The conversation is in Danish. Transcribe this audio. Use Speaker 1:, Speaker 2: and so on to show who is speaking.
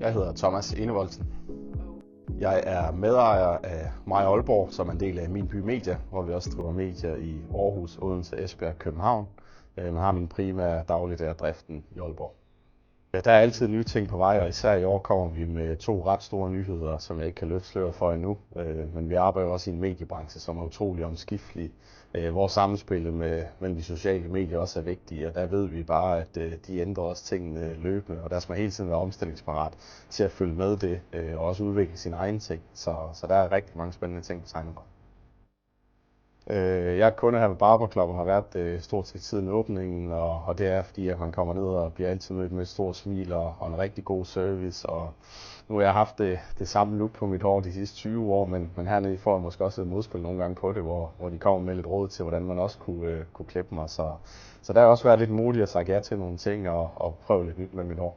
Speaker 1: Jeg hedder Thomas Enevoldsen. Jeg er medejer af Mig Aalborg, som er en del af Min By Media, hvor vi også driver medier i Aarhus, Odense, Esbjerg og København. Jeg har min primære dagligdags driften i Aalborg. Der er altid nye ting på vej, og især i år kommer vi med 2 ret store nyheder, som jeg ikke kan løfte sløret for endnu. Men vi arbejder også i en mediebranche, som er utrolig omskiftelig. Hvor samspillet mellem de sociale medier også er vigtige, og der ved vi bare, at de ændrer også tingene løbende, og der skal man hele tiden være omstillingsparat til at følge med det, og også udvikle sine egne ting. Så der er rigtig mange spændende ting på tegnebrættet. Jeg er kunde her ved Barber Club og har været det stort set siden åbningen, og det er fordi, at man kommer ned og bliver altid mødt med et stort smil og en rigtig god service. Og nu har jeg haft det samme look på mit hår de sidste 20 år, men hernede får jeg måske også et modspil nogle gange på det, hvor de kommer med lidt råd til, hvordan man også kunne klippe mig. Så der har også været lidt muligt at sige ja til nogle ting og prøve lidt nyt med mit hår.